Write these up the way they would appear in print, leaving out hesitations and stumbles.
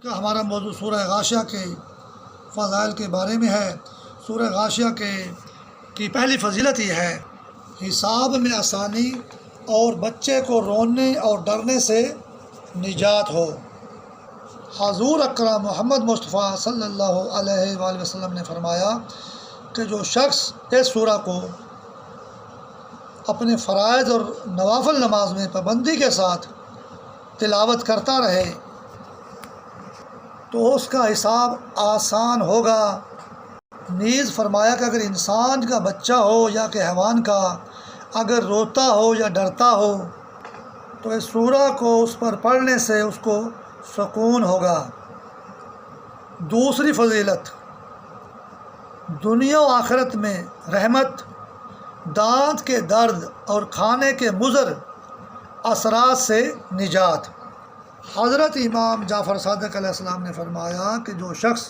ہمارا موضوع سورہ غاشیہ کے فضائل کے بارے میں ہے۔ سورہ غاشیہ کی پہلی فضیلت یہ ہے، حساب میں آسانی اور بچے کو رونے اور ڈرنے سے نجات ہو۔ حضور اکرم محمد مصطفیٰ صلی اللہ علیہ وآلہ وسلم نے فرمایا کہ جو شخص اس سورہ کو اپنے فرائض اور نوافل نماز میں پابندی کے ساتھ تلاوت کرتا رہے تو اس کا حساب آسان ہوگا۔ نیز فرمایا کہ اگر انسان کا بچہ ہو یا کہ حیوان کا اگر روتا ہو یا ڈرتا ہو تو اس سورہ کو اس پر پڑھنے سے اس کو سکون ہوگا۔ دوسری فضیلت، دنیا و آخرت میں رحمت، دانت کے درد اور کھانے کے مضر اثرات سے نجات۔ حضرت امام جعفر صادق علیہ السلام نے فرمایا کہ جو شخص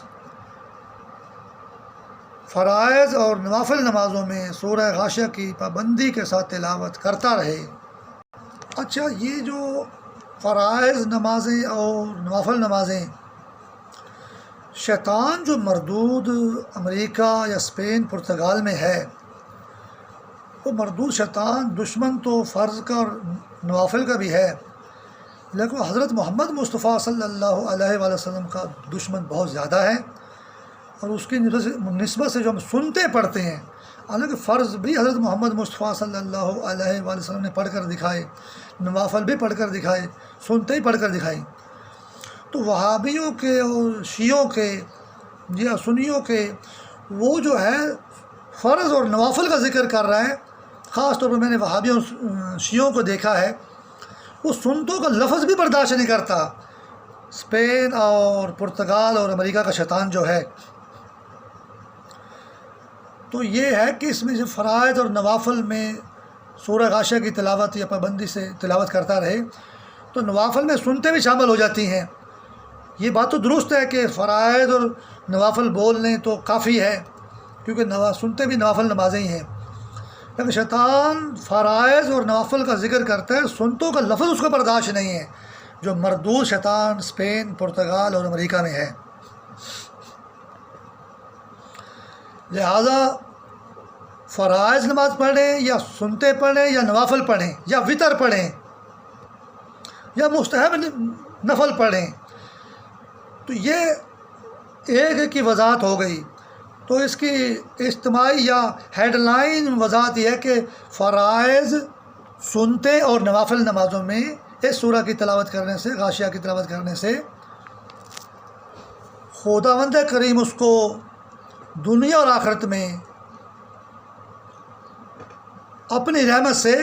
فرائض اور نوافل نمازوں میں سورہ غاشیہ کی پابندی کے ساتھ تلاوت کرتا رہے۔ اچھا، یہ جو فرائض نمازیں اور نوافل نمازیں، شیطان جو مردود امریکہ یا اسپین پرتگال میں ہے، وہ مردود شیطان دشمن تو فرض کا اور نوافل کا بھی ہے، لیکن حضرت محمد مصطفیٰ صلی اللہ علیہ وآلہ وسلم کا دشمن بہت زیادہ ہے، اور اس کی نسبت سے جو ہم سنتے پڑھتے ہیں، حالانکہ فرض بھی حضرت محمد مصطفیٰ صلی اللہ علیہ وآلہ وسلم نے پڑھ کر دکھائے، نوافل بھی پڑھ کر دکھائے، سنتے ہی پڑھ کر دکھائے، تو وہابیوں کے اور شیعوں کے یا سنیوں کے وہ جو ہے فرض اور نوافل کا ذکر کر رہا ہے، خاص طور پر میں نے وہابیوں شیعوں کو دیکھا ہے، وہ سنتوں کا لفظ بھی برداشت نہیں کرتا۔ اسپین اور پرتگال اور امریکہ کا شیطان جو ہے، تو یہ ہے کہ اس میں جو فرائض اور نوافل میں سورہ غاشیہ کی تلاوت یا پابندی سے تلاوت کرتا رہے تو نوافل میں سنتے بھی شامل ہو جاتی ہیں۔ یہ بات تو درست ہے کہ فرائض اور نوافل بول لیں تو کافی ہے، کیونکہ سنتے بھی نوافل نمازیں ہی ہیں، لیکن شیطان فرائض اور نوافل کا ذکر کرتا ہے، سنتوں کا لفظ اس کو برداشت نہیں ہے، جو مردود شیطان اسپین، پرتگال اور امریکہ میں ہے۔ لہذا فرائض نماز پڑھیں یا سنتے پڑھیں یا نوافل پڑھیں یا وتر پڑھیں یا مستحب نفل پڑھیں، تو یہ ایک کی وضاحت ہو گئی۔ تو اس کی اجتماعی یا ہیڈ لائن وضاحت یہ ہے کہ فرائض سنتے اور نوافل نمازوں میں اس سورہ کی تلاوت کرنے سے، غاشیہ کی تلاوت کرنے سے خداوند کریم اس کو دنیا اور آخرت میں اپنی رحمت سے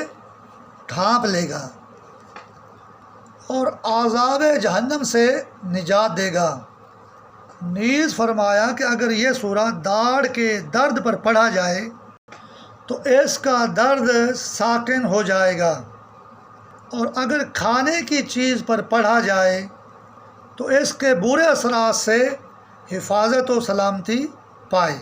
ڈھانپ لے گا اور عذاب جہنم سے نجات دے گا۔ نیز فرمایا کہ اگر یہ سورہ داڑھ کے درد پر پڑھا جائے تو اس کا درد ساکن ہو جائے گا، اور اگر کھانے کی چیز پر پڑھا جائے تو اس کے برے اثرات سے حفاظت و سلامتی پائے۔